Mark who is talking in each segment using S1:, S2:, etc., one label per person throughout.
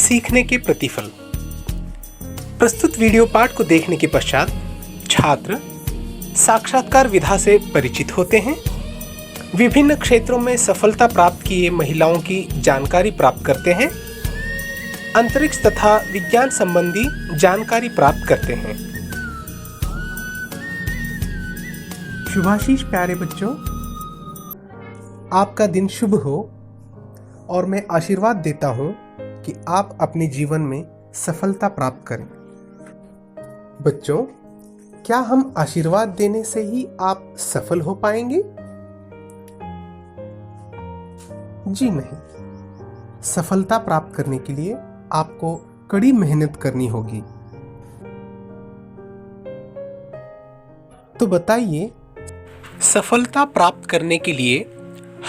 S1: सीखने के प्रतिफल। प्रस्तुत वीडियो पाठ को देखने के पश्चात छात्र साक्षात्कार विधा से परिचित होते हैं, विभिन्न क्षेत्रों में सफलता प्राप्त किए महिलाओं की जानकारी प्राप्त करते हैं, अंतरिक्ष तथा विज्ञान संबंधी जानकारी प्राप्त करते हैं। शुभाशीष प्यारे बच्चों, आपका दिन शुभ हो और मैं आशीर्वाद देता हूं कि आप अपने जीवन में सफलता प्राप्त करें। बच्चों, क्या हम आशीर्वाद देने से ही आप सफल हो पाएंगे? जी नहीं। सफलता प्राप्त करने के लिए आपको कड़ी मेहनत करनी होगी। तो बताइए, सफलता प्राप्त करने के लिए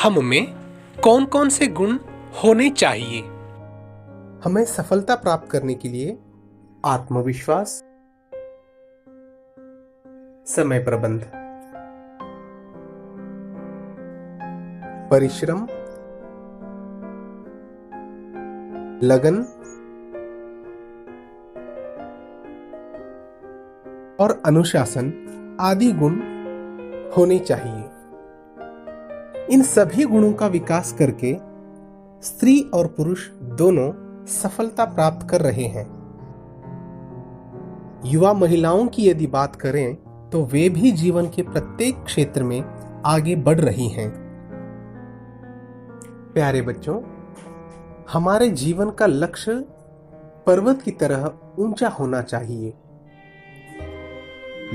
S1: हम में कौन कौन से गुण होने चाहिए? हमें सफलता प्राप्त करने के लिए आत्मविश्वास, समय प्रबंध, परिश्रम, लगन और अनुशासन आदि गुण होने चाहिए। इन सभी गुणों का विकास करके स्त्री और पुरुष दोनों सफलता प्राप्त कर रहे हैं। युवा महिलाओं की यदि बात करें तो वे भी जीवन के प्रत्येक क्षेत्र में आगे बढ़ रही हैं। प्यारे बच्चों, हमारे जीवन का लक्ष्य पर्वत की तरह ऊंचा होना चाहिए,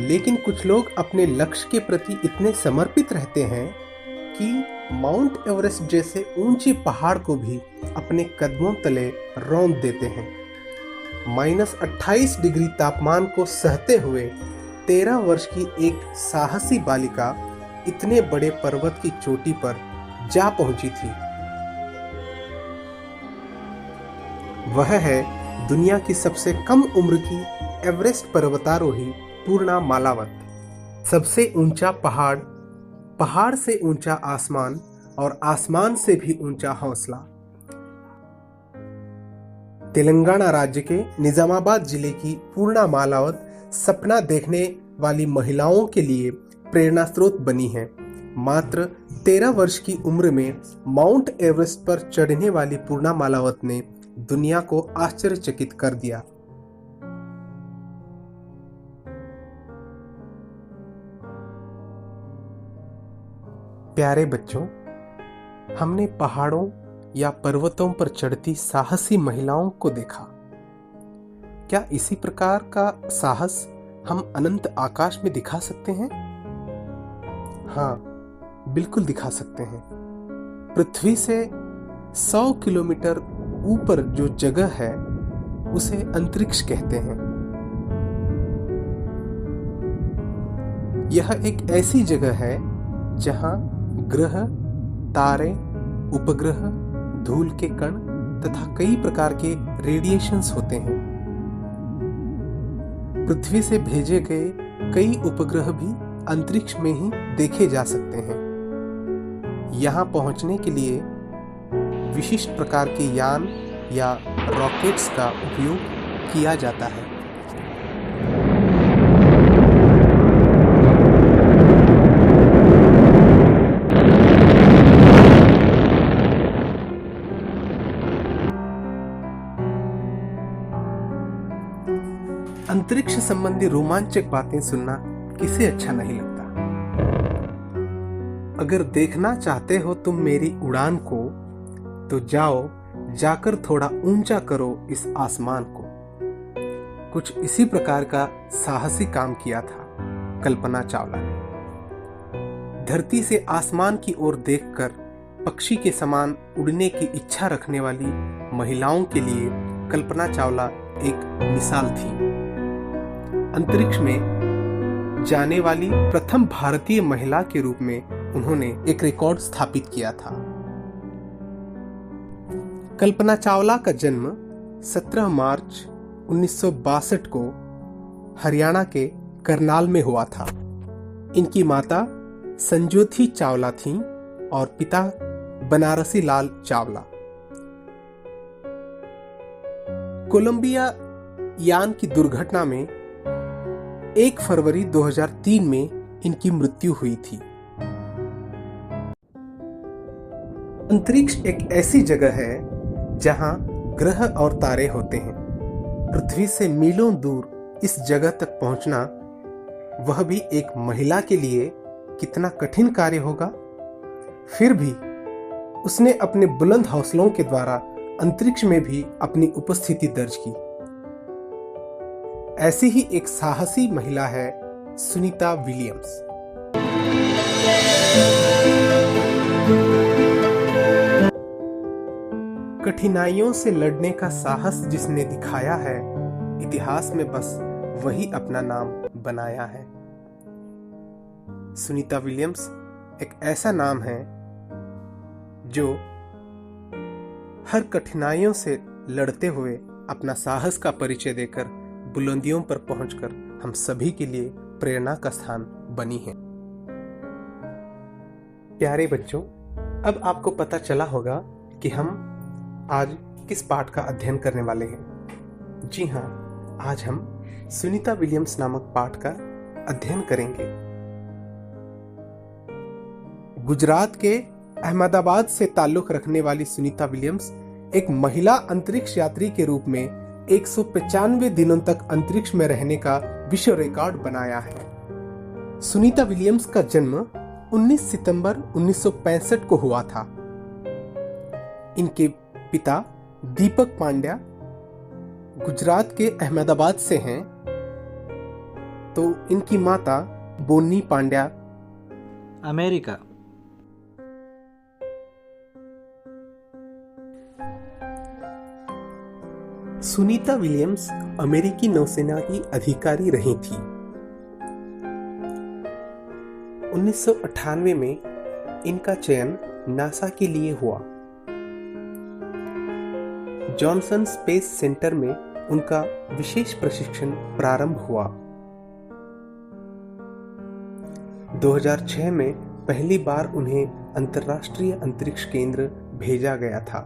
S1: लेकिन कुछ लोग अपने लक्ष्य के प्रति इतने समर्पित रहते हैं कि माउंट एवरेस्ट जैसे ऊंचे पहाड़ को भी अपने कदमों तले रौंद देते हैं। -28 डिग्री तापमान को सहते हुए 13 वर्ष की एक साहसी बालिका इतने बड़े पर्वत की चोटी पर जा पहुंची थी। वह है दुनिया की सबसे कम उम्र की एवरेस्ट पर्वतारोही पूर्णा मालावत। सबसे ऊंचा पहाड़, पहाड़ से ऊंचा आसमान और आसमान से भी ऊंचा हौसला। तेलंगाना राज्य के निजामाबाद जिले की पूर्णा मालावत सपना देखने वाली महिलाओं के लिए प्रेरणा स्रोत बनी है। मात्र 13 वर्ष की उम्र में माउंट एवरेस्ट पर चढ़ने वाली पूर्णा मालावत ने दुनिया को आश्चर्यचकित कर दिया। प्यारे बच्चों, हमने पहाड़ों या पर्वतों पर चढ़ती साहसी महिलाओं को देखा। क्या इसी प्रकार का साहस हम अनंत आकाश में दिखा सकते हैं? हाँ, बिल्कुल दिखा सकते हैं। पृथ्वी से 100 किलोमीटर ऊपर जो जगह है उसे अंतरिक्ष कहते हैं। यह एक ऐसी जगह है जहां ग्रह, तारे, उपग्रह, धूल के कण तथा कई प्रकार के रेडिएशंस होते हैं। पृथ्वी से भेजे गए कई उपग्रह भी अंतरिक्ष में ही देखे जा सकते हैं। यहां पहुंचने के लिए विशिष्ट प्रकार के यान या रॉकेट्स का उपयोग किया जाता है। अंतरिक्ष संबंधी रोमांचक बातें सुनना किसे अच्छा नहीं लगता। अगर देखना चाहते हो तुम मेरी उड़ान को, तो जाओ, जाकर थोड़ा ऊंचा करो इस आसमान को। कुछ इसी प्रकार का साहसी काम किया था कल्पना चावला ने। धरती से आसमान की ओर देखकर पक्षी के समान उड़ने की इच्छा रखने वाली महिलाओं के लिए कल्पना चावला एक मिसाल थी। अंतरिक्ष में जाने वाली प्रथम भारतीय महिला के रूप में उन्होंने एक रिकॉर्ड स्थापित किया था। कल्पना चावला का जन्म 17 मार्च 1962 को हरियाणा के करनाल में हुआ था। इनकी माता संजोथी चावला थीं और पिता बनारसी लाल चावला। कोलंबिया यान की दुर्घटना में 1 फरवरी 2003 में इनकी मृत्यु हुई थी। अंतरिक्ष एक ऐसी जगह है जहां ग्रह और तारे होते हैं। पृथ्वी से मीलों दूर इस जगह तक पहुंचना, वह भी एक महिला के लिए कितना कठिन कार्य होगा। फिर भी उसने अपने बुलंद हौसलों के द्वारा अंतरिक्ष में भी अपनी उपस्थिति दर्ज की। ऐसी ही एक साहसी महिला है सुनीता विलियम्स। कठिनाइयों से लड़ने का साहस जिसने दिखाया है, इतिहास में बस वही अपना नाम बनाया है। सुनीता विलियम्स एक ऐसा नाम है जो हर कठिनाइयों से लड़ते हुए अपना साहस का परिचय देकर बुलंदियों पर पहुंचकर हम सभी के लिए प्रेरणा का स्थान बनी है। प्यारे बच्चों, अब आपको पता चला होगा कि हम आज किस पाठ का अध्ययन करने वाले हैं। जी हाँ, आज हम सुनीता विलियम्स नामक पाठ का अध्ययन करेंगे। गुजरात के अहमदाबाद से ताल्लुक रखने वाली सुनीता विलियम्स एक महिला अंतरिक्ष यात्री के रूप में 195 दिनों तक अंतरिक्ष में रहने का विश्व रिकॉर्ड बनाया है। सुनीता विलियम्स का जन्म 19 सितंबर 1965 को हुआ था। इनके पिता दीपक पांड्या गुजरात के अहमदाबाद से हैं, तो इनकी माता बोनी पांड्या
S2: अमेरिका।
S1: सुनीता विलियम्स अमेरिकी नौसेना की अधिकारी रही थी। 1998 में इनका चयन नासा के लिए हुआ। जॉनसन स्पेस सेंटर में उनका विशेष प्रशिक्षण प्रारंभ हुआ। 2006 में पहली बार उन्हें अंतर्राष्ट्रीय अंतरिक्ष केंद्र भेजा गया था।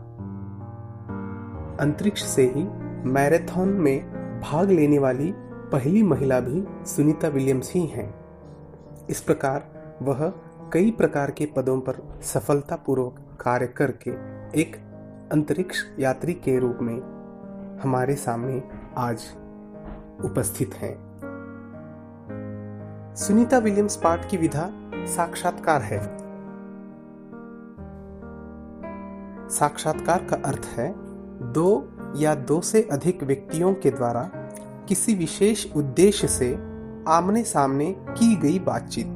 S1: अंतरिक्ष से ही मैराथन में भाग लेने वाली पहली महिला भी सुनीता विलियम्स ही हैं। इस प्रकार वह कई प्रकार के पदों पर सफलतापूर्वक कार्य करके एक अंतरिक्ष यात्री के रूप में हमारे सामने आज उपस्थित हैं। सुनीता विलियम्स पाठ की विधा साक्षात्कार है। साक्षात्कार का अर्थ है 2 या 2 से अधिक व्यक्तियों के द्वारा किसी विशेष उद्देश्य से आमने सामने की गई बातचीत।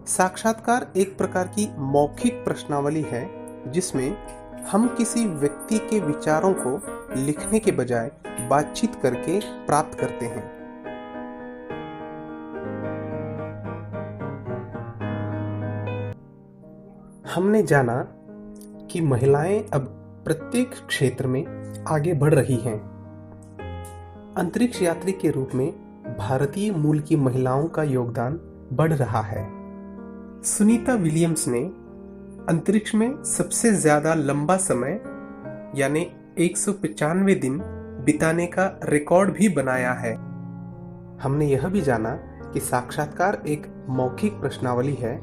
S1: साक्षात्कार एक प्रकार की मौखिक प्रश्नावली है जिसमें हम किसी व्यक्ति के विचारों को लिखने के बजाय बातचीत करके प्राप्त करते हैं। हमने जाना कि महिलाएं अब प्रत्येक क्षेत्र में आगे बढ़ रही हैं। अंतरिक्ष यात्री के रूप में भारतीय मूल की महिलाओं का योगदान बढ़ रहा है। सुनीता विलियम्स ने अंतरिक्ष में सबसे ज्यादा लंबा समय यानी 195 दिन बिताने का रिकॉर्ड भी बनाया है। हमने यह भी जाना कि साक्षात्कार एक मौखिक प्रश्नावली है।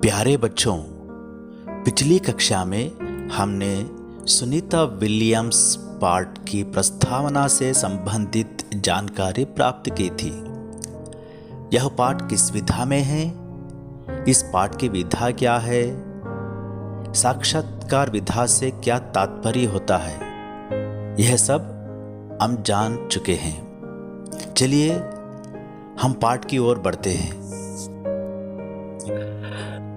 S3: प्यारे बच्चों, पिछली कक्षा में हमने सुनीता विलियम्स पाठ की प्रस्तावना से संबंधित जानकारी प्राप्त की थी। यह पाठ किस विधा में है? इस पाठ की विधा क्या है? साक्षात्कार विधा से क्या तात्पर्य होता है? यह सब हम जान चुके हैं। चलिए हम पाठ की ओर बढ़ते हैं।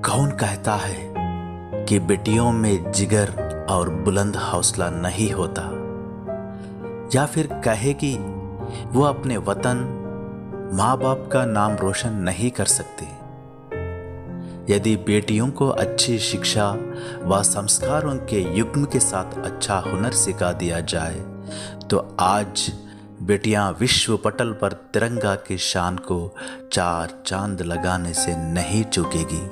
S3: कौन कहता है कि बेटियों में जिगर और बुलंद हौसला नहीं होता, या फिर कहे कि वो अपने वतन माँ बाप का नाम रोशन नहीं कर सकती। यदि बेटियों को अच्छी शिक्षा व संस्कारों के युग्म के साथ अच्छा हुनर सिखा दिया जाए तो आज बेटियां विश्व पटल पर तिरंगा की शान को चार चांद लगाने से नहीं चूकेगी।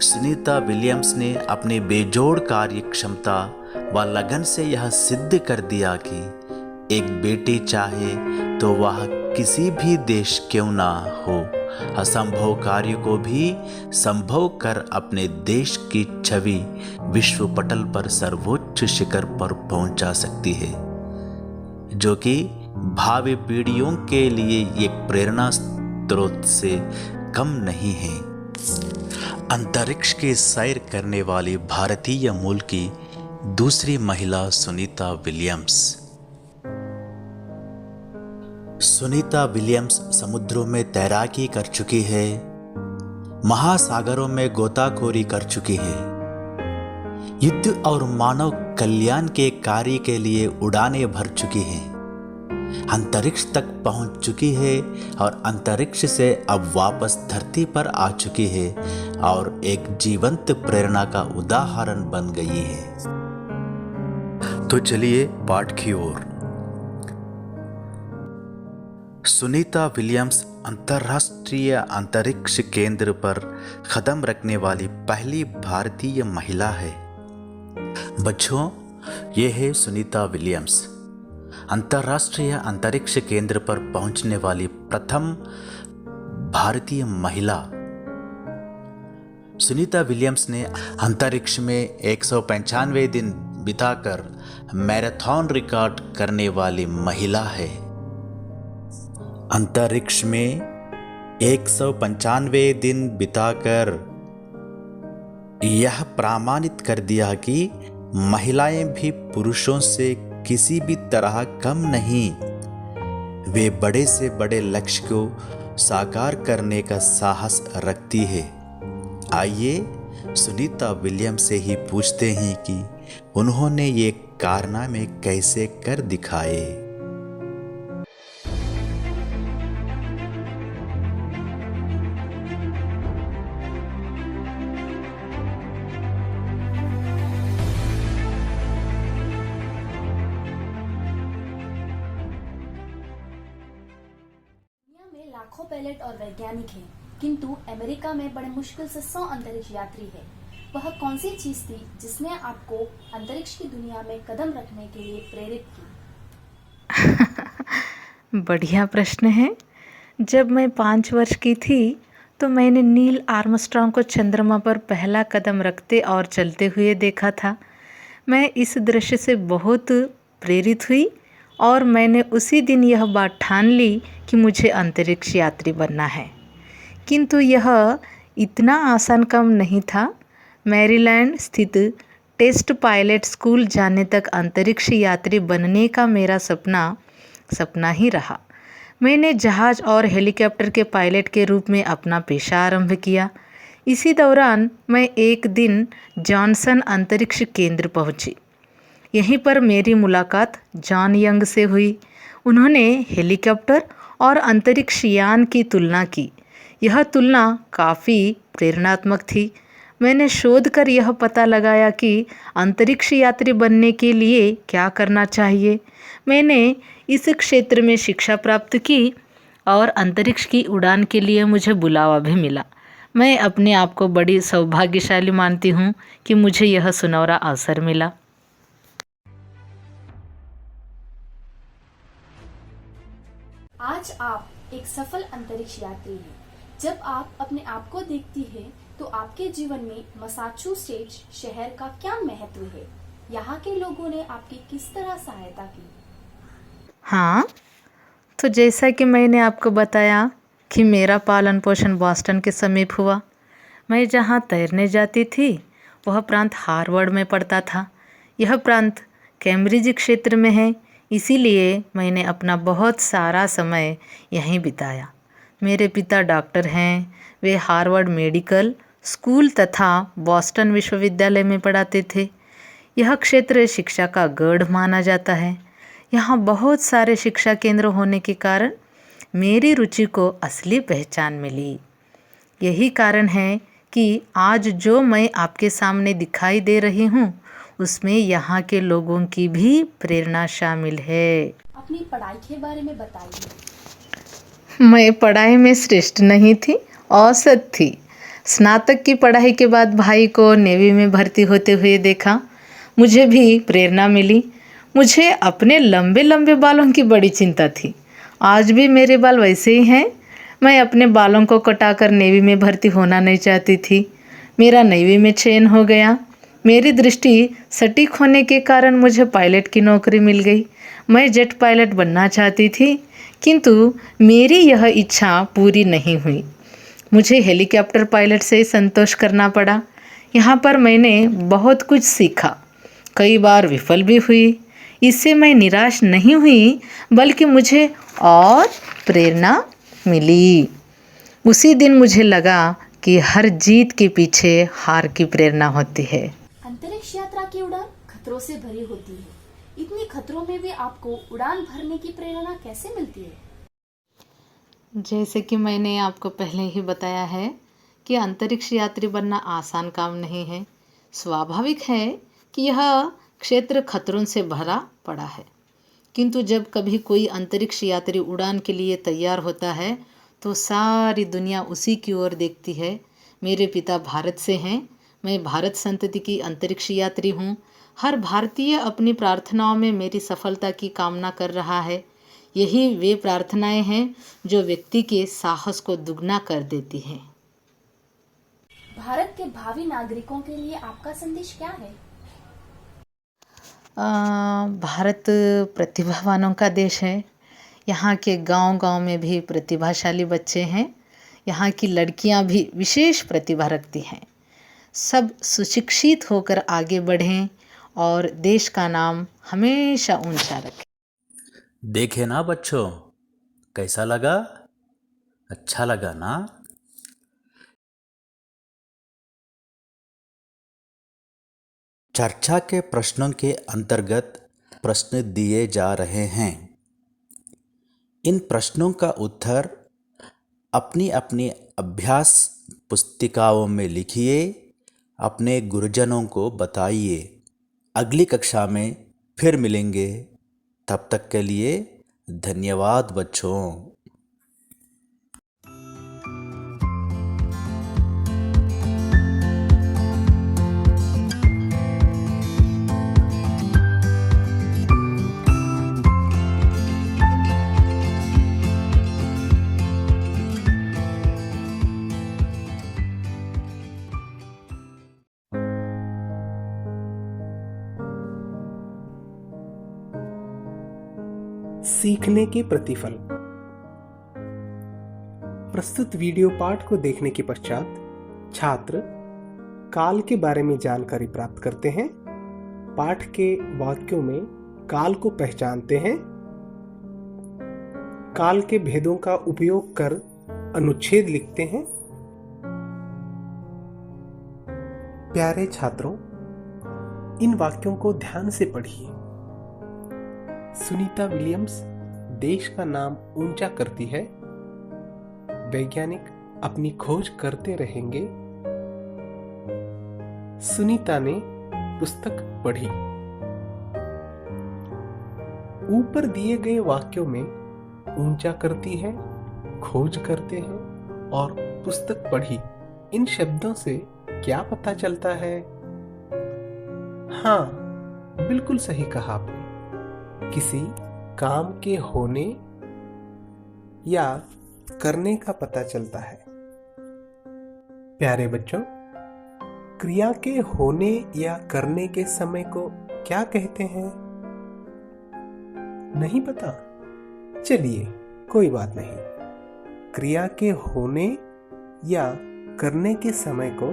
S3: सुनीता विलियम्स ने अपनी बेजोड़ कार्य क्षमता व लगन से यह सिद्ध कर दिया कि एक बेटी चाहे तो वह किसी भी देश क्यों ना हो, असंभव कार्य को भी संभव कर अपने देश की छवि विश्व पटल पर सर्वोच्च शिखर पर पहुंचा सकती है, जो कि भावी पीढ़ियों के लिए एक प्रेरणा स्रोत से कम नहीं है। अंतरिक्ष की सैर करने वाली भारतीय मूल की दूसरी महिला सुनीता विलियम्स। सुनीता विलियम्स समुद्रों में तैराकी कर चुकी है, महासागरों में गोताखोरी कर चुकी है, युद्ध और मानव कल्याण के कार्य के लिए उड़ानें भर चुकी है, अंतरिक्ष तक पहुंच चुकी है और अंतरिक्ष से अब वापस धरती पर आ चुकी है और एक जीवंत प्रेरणा का उदाहरण बन गई है। तो चलिए पाठ की ओर। सुनीता विलियम्स अंतर्राष्ट्रीय अंतरिक्ष केंद्र पर कदम रखने वाली पहली भारतीय महिला है। बच्चों, ये है सुनीता विलियम्स, अंतर्राष्ट्रीय अंतरिक्ष केंद्र पर पहुंचने वाली प्रथम भारतीय महिला। सुनीता विलियम्स ने अंतरिक्ष में 195 दिन बिताकर मैराथन रिकॉर्ड करने वाली महिला है। अंतरिक्ष में 195 दिन बिताकर यह प्रमाणित कर दिया कि महिलाएं भी पुरुषों से किसी भी तरह कम नहीं। वे बड़े से बड़े लक्ष्य को साकार करने का साहस रखती है। आइए सुनीता विलियम्स से ही पूछते हैं कि उन्होंने ये कारनामे कैसे कर दिखाए।
S4: लाखों पायलट और वैज्ञानिक हैं, किंतु अमेरिका में बड़े मुश्किल से 100 अंतरिक्ष यात्री हैं। वह कौन सी चीज थी जिसने आपको अंतरिक्ष की दुनिया में कदम रखने के लिए प्रेरित की?
S5: बढ़िया प्रश्न है। जब मैं 5 वर्ष की थी तो मैंने नील आर्मस्ट्रांग को चंद्रमा पर पहला कदम रखते और चलते हुए देखा था। मैं इस दृश्य से बहुत प्रेरित हुई और मैंने उसी दिन यह बात ठान ली कि मुझे अंतरिक्ष यात्री बनना है। किंतु यह इतना आसान काम नहीं था। मैरीलैंड स्थित टेस्ट पायलट स्कूल जाने तक अंतरिक्ष यात्री बनने का मेरा सपना ही रहा। मैंने जहाज़ और हेलीकॉप्टर के पायलट के रूप में अपना पेशा आरंभ किया। इसी दौरान मैं एक दिन जॉनसन अंतरिक्ष केंद्र पहुंची। यहीं पर मेरी मुलाकात जॉन यंग से हुई। उन्होंने हेलीकॉप्टर और अंतरिक्ष यान की तुलना की। यह तुलना काफ़ी प्रेरणात्मक थी। मैंने शोध कर यह पता लगाया कि अंतरिक्ष यात्री बनने के लिए क्या करना चाहिए। मैंने इस क्षेत्र में शिक्षा प्राप्त की और अंतरिक्ष की उड़ान के लिए मुझे बुलावा भी मिला। मैं अपने आप को बड़ी सौभाग्यशाली मानती हूँ कि मुझे यह सुनहरा अवसर मिला।
S4: आज आप एक एक सफल अंतरिक्ष यात्री हैं। जब आप अपने आप को देखती हैं, तो आपके जीवन में मैसाचुसेट्स शहर का क्या महत्व है? यहाँ के लोगों ने आपकी किस तरह सहायता की?
S5: हाँ, तो जैसा कि मैंने आपको बताया कि मेरा पालन पोषण बॉस्टन के समीप हुआ। मैं जहाँ तैरने जाती थी वह प्रांत हार्वर्ड में पड़ता था। यह प्रांत कैम्ब्रिज क्षेत्र में है, इसीलिए मैंने अपना बहुत सारा समय यहीं बिताया। मेरे पिता डॉक्टर हैं। वे हार्वर्ड मेडिकल स्कूल तथा बॉस्टन विश्वविद्यालय में पढ़ाते थे। यह क्षेत्र शिक्षा का गढ़ माना जाता है। यहाँ बहुत सारे शिक्षा केंद्र होने के कारण मेरी रुचि को असली पहचान मिली। यही कारण है कि आज जो मैं आपके सामने दिखाई दे रही हूँ उसमें यहाँ के लोगों की भी प्रेरणा शामिल है।
S4: अपनी पढ़ाई के बारे में बताइए।
S5: मैं पढ़ाई में श्रेष्ठ नहीं थी, औसत थी। स्नातक की पढ़ाई के बाद भाई को नेवी में भर्ती होते हुए देखा। मुझे भी प्रेरणा मिली। मुझे अपने लंबे लंबे बालों की बड़ी चिंता थी। आज भी मेरे बाल वैसे ही हैं। मैं अपने बालों को कटाकर नेवी में भर्ती होना नहीं चाहती थी। मेरा नेवी में चयन हो गया। मेरी दृष्टि सटीक होने के कारण मुझे पायलट की नौकरी मिल गई। मैं जेट पायलट बनना चाहती थी, किंतु मेरी यह इच्छा पूरी नहीं हुई। मुझे हेलीकॉप्टर पायलट से संतोष करना पड़ा। यहाँ पर मैंने बहुत कुछ सीखा, कई बार विफल भी हुई। इससे मैं निराश नहीं हुई, बल्कि मुझे और प्रेरणा मिली। उसी दिन मुझे लगा कि हर जीत के पीछे हार की प्रेरणा होती है।
S4: अंतरिक्ष यात्रा की उड़ान खतरों से भरी होती है। इतने खतरों में भी आपको उड़ान भरने की प्रेरणा कैसे मिलती है?
S5: जैसे कि मैंने आपको पहले ही बताया है कि अंतरिक्ष यात्री बनना आसान काम नहीं है। स्वाभाविक है कि यह क्षेत्र खतरों से भरा पड़ा है, किंतु जब कभी कोई अंतरिक्ष यात्री उड़ान के लिए तैयार होता है तो सारी दुनिया उसी की ओर देखती है। मेरे पिता भारत से हैं। मैं भारत संतति की अंतरिक्ष यात्री हूँ। हर भारतीय अपनी प्रार्थनाओं में मेरी सफलता की कामना कर रहा है। यही वे प्रार्थनाएं हैं जो व्यक्ति के साहस को दुगना कर देती हैं।
S4: भारत के भावी नागरिकों के लिए आपका संदेश क्या है?
S5: भारत प्रतिभावानों का देश है। यहाँ के गांव-गांव में भी प्रतिभाशाली बच्चे हैं। यहाँ की लड़कियाँ भी विशेष प्रतिभा रखती हैं। सब सुशिक्षित होकर आगे बढ़ें और देश का नाम हमेशा ऊंचा रखें।
S3: देखे ना बच्चों, कैसा लगा? अच्छा लगा ना? चर्चा के प्रश्नों के अंतर्गत प्रश्न दिए जा रहे हैं। इन प्रश्नों का उत्तर अपनी अपनी अभ्यास पुस्तिकाओं में लिखिए, अपने गुरुजनों को बताइए। अगली कक्षा में फिर मिलेंगे। तब तक के लिए धन्यवाद बच्चों।
S1: सीखने के प्रतिफल। प्रस्तुत वीडियो पाठ को देखने के पश्चात छात्र काल के बारे में जानकारी प्राप्त करते हैं, पाठ के वाक्यों में काल को पहचानते हैं, काल के भेदों का उपयोग कर अनुच्छेद लिखते हैं। प्यारे छात्रों, इन वाक्यों को ध्यान से पढ़िए। सुनीता विलियम्स देश का नाम ऊंचा करती है। वैज्ञानिक अपनी खोज करते रहेंगे। सुनीता ने पुस्तक पढ़ी। ऊपर दिए गए वाक्यों में ऊंचा करती है, खोज करते हैं और पुस्तक पढ़ी, इन शब्दों से क्या पता चलता है? हाँ, बिल्कुल सही कहा आपने। किसी काम के होने या करने का पता चलता है। प्यारे बच्चों, क्रिया के होने या करने के समय को क्या कहते हैं? नहीं पता? चलिए, कोई बात नहीं। क्रिया के होने या करने के समय को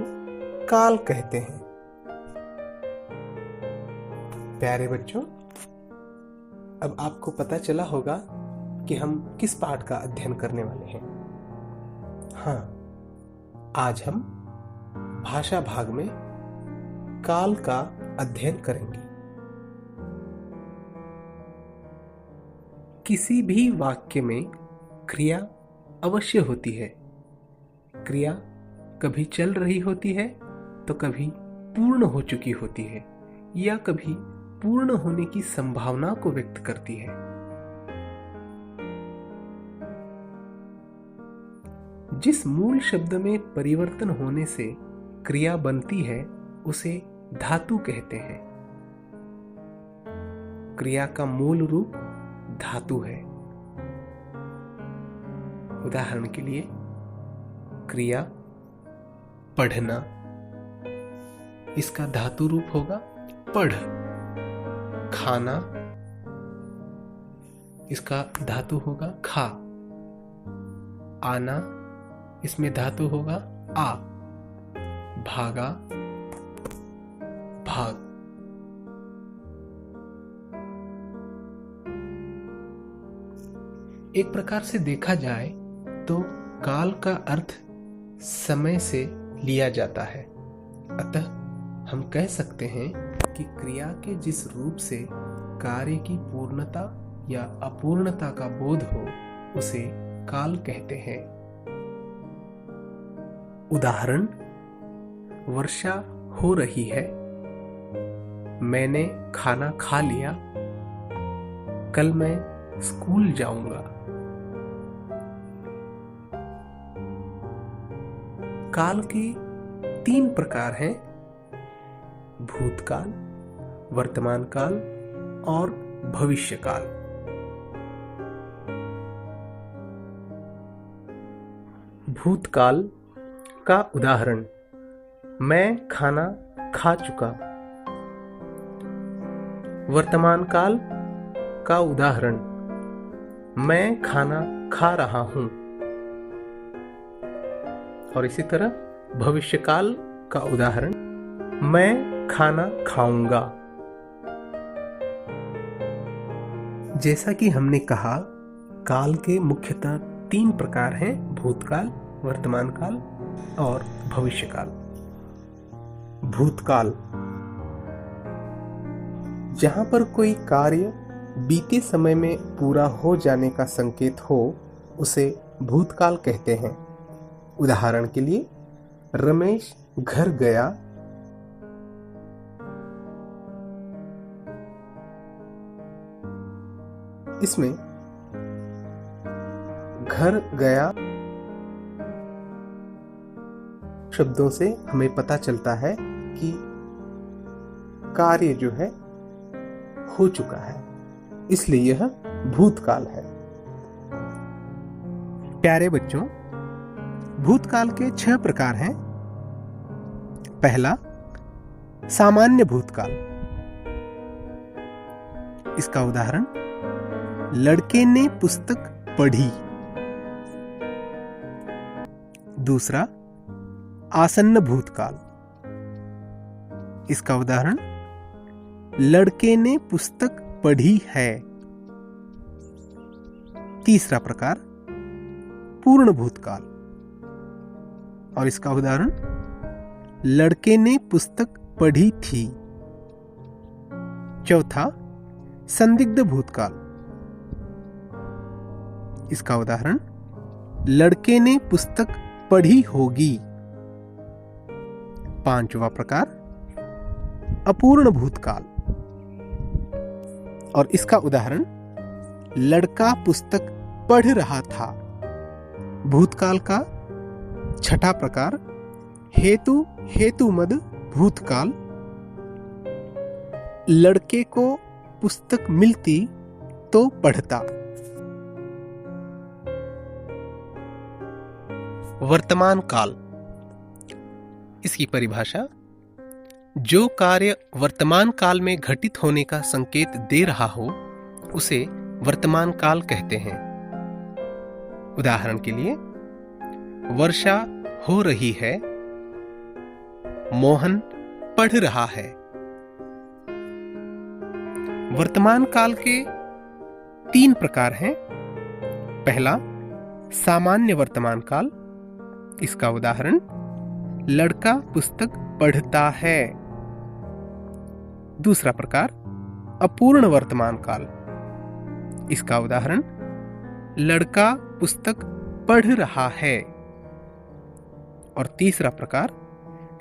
S1: काल कहते हैं। प्यारे बच्चों, अब आपको पता चला होगा कि हम किस पाठ का अध्ययन करने वाले हैं। हाँ, आज हम भाषा भाग में काल का अध्ययन करेंगे। किसी भी वाक्य में क्रिया अवश्य होती है। क्रिया कभी चल रही होती है तो कभी पूर्ण हो चुकी होती है या कभी पूर्ण होने की संभावना को व्यक्त करती है। जिस मूल शब्द में परिवर्तन होने से क्रिया बनती है उसे धातु कहते हैं। क्रिया का मूल रूप धातु है। उदाहरण के लिए, क्रिया पढ़ना, इसका धातु रूप होगा पढ़। खाना, इसका धातु होगा खा। आना, इसमें धातु होगा आ। भागा, भाग। एक प्रकार से देखा जाए तो काल का अर्थ समय से लिया जाता है। अतः हम कह सकते हैं कि क्रिया के जिस रूप से कार्य की पूर्णता या अपूर्णता का बोध हो उसे काल कहते हैं। उदाहरण, वर्षा हो रही है, मैंने खाना खा लिया, कल मैं स्कूल जाऊंगा। काल के 3 प्रकार हैं: भूतकाल, वर्तमान काल और भविष्यकाल। भूतकाल का उदाहरण, मैं खाना खा चुका। वर्तमान काल का उदाहरण, मैं खाना खा रहा हूं। और इसी तरह भविष्यकाल का उदाहरण, मैं खाना खाऊंगा। जैसा कि हमने कहा, काल के मुख्यतः 3 प्रकार हैं: भूतकाल, वर्तमान काल और भविष्यकाल। भूतकाल, जहां पर कोई कार्य बीते समय में पूरा हो जाने का संकेत हो उसे भूतकाल कहते हैं। उदाहरण के लिए, रमेश घर गया, इसमें घर गया शब्दों से हमें पता चलता है कि कार्य जो है हो चुका है, इसलिए यह भूतकाल है। प्यारे बच्चों, भूतकाल के 6 प्रकार हैं। पहला, सामान्य भूतकाल। इसका उदाहरण, लड़के ने पुस्तक पढ़ी। दूसरा, आसन्न भूतकाल। इसका उदाहरण, लड़के ने पुस्तक पढ़ी है। तीसरा प्रकार, पूर्ण भूतकाल, और इसका उदाहरण, लड़के ने पुस्तक पढ़ी थी। चौथा, संदिग्ध भूतकाल। इसका उदाहरण, लड़के ने पुस्तक पढ़ी होगी। पांचवा प्रकार, अपूर्ण भूतकाल, और इसका उदाहरण, लड़का पुस्तक पढ़ रहा था। भूतकाल का छठा प्रकार, हेतुमद भूतकाल। लड़के को पुस्तक मिलती तो पढ़ता। वर्तमान काल। इसकी परिभाषा, जो कार्य वर्तमान काल में घटित होने का संकेत दे रहा हो उसे वर्तमान काल कहते हैं। उदाहरण के लिए, वर्षा हो रही है, मोहन पढ़ रहा है। वर्तमान काल के 3 प्रकार हैं। पहला, सामान्य वर्तमान काल। इसका उदाहरण, लड़का पुस्तक पढ़ता है। दूसरा प्रकार, अपूर्ण वर्तमान काल। इसका उदाहरण, लड़का पुस्तक पढ़ रहा है। और तीसरा प्रकार,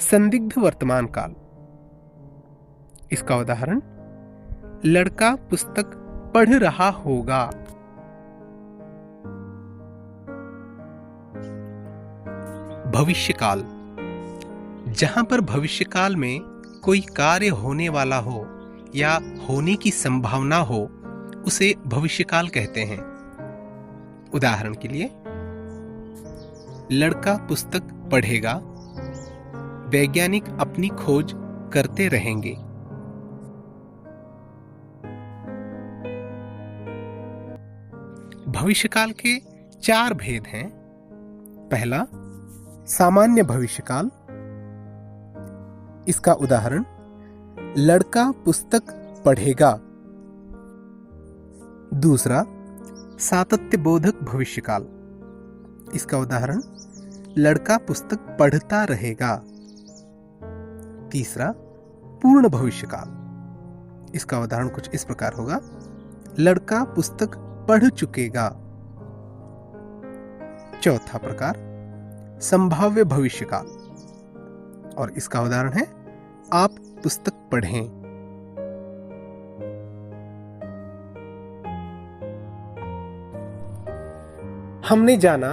S1: संदिग्ध वर्तमान काल। इसका उदाहरण, लड़का पुस्तक पढ़ रहा होगा। भविष्यकाल। जहां पर भविष्यकाल में कोई कार्य होने वाला हो या होने की संभावना हो उसे भविष्यकाल कहते हैं। उदाहरण के लिए, लड़का पुस्तक पढ़ेगा, वैज्ञानिक अपनी खोज करते रहेंगे। भविष्यकाल के 4 भेद हैं। पहला, सामान्य भविष्यकाल। इसका उदाहरण, लड़का पुस्तक पढ़ेगा। दूसरा, सातत्यबोधक भविष्यकाल। इसका उदाहरण, लड़का पुस्तक पढ़ता रहेगा। तीसरा, पूर्ण भविष्यकाल। इसका उदाहरण कुछ इस प्रकार होगा, लड़का पुस्तक पढ़ चुकेगा। चौथा प्रकार, संभाव्य भविष्यकाल, और इसका उदाहरण है, आप पुस्तक पढ़ें। हमने जाना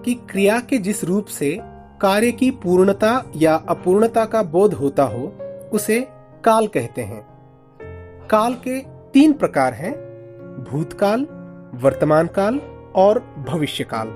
S1: कि क्रिया के जिस रूप से कार्य की पूर्णता या अपूर्णता का बोध होता हो उसे काल कहते हैं। काल के 3 प्रकार हैं, भूतकाल, वर्तमान काल और भविष्यकाल।